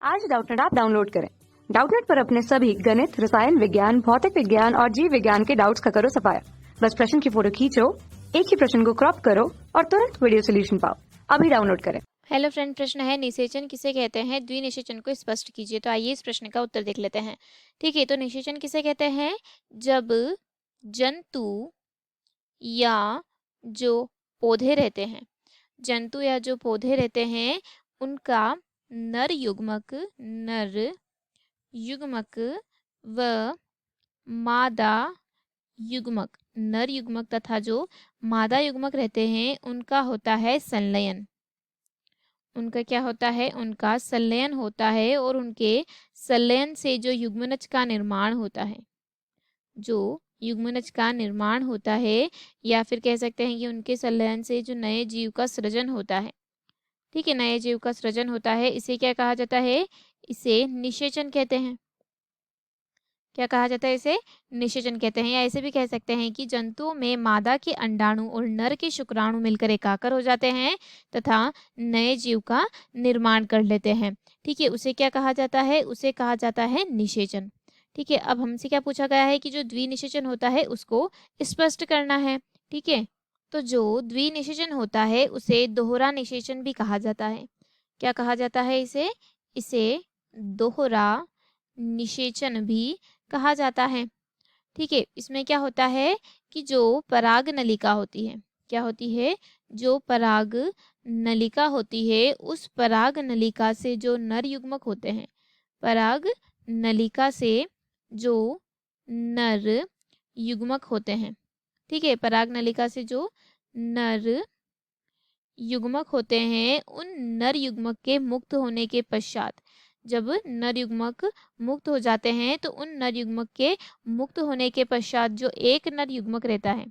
आज Doubtnut app download करें। Doubtnut पर अपने सभी गणित, रसायन विज्ञान, भौतिक विज्ञान और जीव विज्ञान के डाउट्स का करो सफाया। बस प्रश्न की फोटो खींचो, एक ही प्रश्न को क्रॉप करो और तुरंत वीडियो सोल्यूशन पाओ। अभी डाउनलोड करें। हेलो फ्रेंड, प्रश्न है निषेचन किसे कहते हैं? द्विनिषेचन को स्पष्ट कीजिए। तो आइए इस प्रश्न का उत्तर देख लेते हैं। ठीक है, तो निषेचन किसे कहते हैं? जब जंतु या जो पौधे रहते हैं, जंतु या जो पौधे रहते हैं उनका नर युग्मक व मादा युग्मक, नर युग्मक तथा जो मादा युग्मक रहते हैं उनका होता है संलयन। उनका क्या होता है? उनका संलयन होता है और उनके संलयन से जो युग्मनज का निर्माण होता है, जो युग्मनज का निर्माण होता है, या फिर कह सकते हैं कि उनके संलयन से जो नए जीव का सृजन होता है, ठीक है, नए जीव का सृजन होता है, इसे क्या कहा जाता है? इसे निषेचन कहते हैं। क्या कहा जाता है? इसे निषेचन कहते हैं। या ऐसे भी कह सकते हैं कि जंतुओं में मादा के अंडाणु और नर के शुक्राणु मिलकर एकाकर हो जाते हैं तथा नए जीव का निर्माण कर लेते हैं। ठीक है, उसे क्या कहा जाता है? उसे कहा जाता है निषेचन। ठीक है, अब हमसे क्या पूछा गया है कि जो द्विनिषेचन होता है उसको स्पष्ट करना है। ठीक है, तो जो द्विनिषेचन होता है उसे दोहरा निषेचन भी कहा जाता है। क्या कहा जाता है? इसे दोहरा निषेचन भी कहा जाता है। ठीक है, इसमें क्या होता है कि जो पराग नलिका होती है, क्या होती है? जो पराग नलिका होती है, उस पराग नलिका से जो नर युग्मक होते हैं, पराग नलिका से जो नर युग्मक होते हैं, ठीक है, पराग नलिका से जो नर युग्मक होते हैं, उन नर युग्मक के मुक्त होने के पश्चात, जब नर युग्मक मुक्त हो जाते हैं तो उन नर युग्मक के मुक्त होने के पश्चात जो एक नर युग्मक रहता है,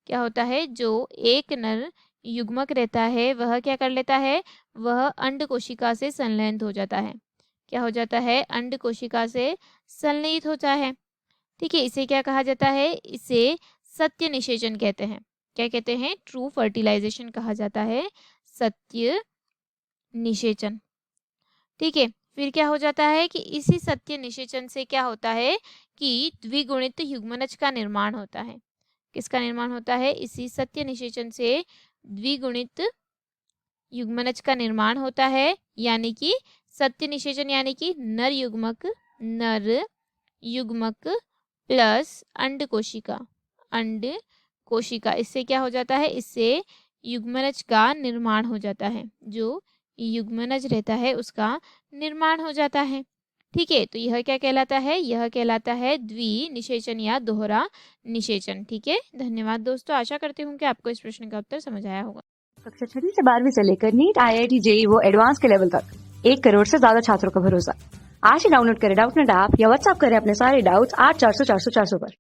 क्या होता है? जो एक नर युग्मक रहता है वह क्या कर लेता है? वह अंड कोशिका से संलयन हो जाता है। क्या हो जाता है? अंड कोशिका से संलयित होता है। ठीक है, इसे क्या कहा जाता है? इसे सत्य निषेचन कहते हैं। क्या कहते हैं? ट्रू फर्टिलाइजेशन कहा जाता है, सत्य निषेचन। ठीक है, फिर क्या हो जाता है कि इसी सत्य निषेचन से क्या होता है कि द्विगुणित युग्मनज का निर्माण होता है। किसका निर्माण होता है? इसी सत्य निषेचन से द्विगुणित युग्मनज का निर्माण होता है, यानी कि सत्य निषेचन यानी कि नर युग्मक प्लस अंड कोशिका, इससे क्या हो जाता है? इससे युग्मनज का निर्माण हो जाता है, जो युग्मनज रहता है उसका निर्माण हो जाता है। ठीक है, तो यह क्या कहलाता है? यह कहलाता है द्विनिषेचन या दोहरा निषेचन। ठीक है, धन्यवाद दोस्तों। आशा करती हूँ कि आपको इस प्रश्न का उत्तर समझ आया होगा। कक्षा 6 से 12वीं से लेकर नीट, IIT, JEE वो एडवांस के लेवल तक 1 करोड़ से ज्यादा छात्रों का भरोसा। आज ही डाउनलोड करें डाउटनेट ऐप या व्हाट्सएप करें अपने सारे डाउट्स 8400 400 400 पर।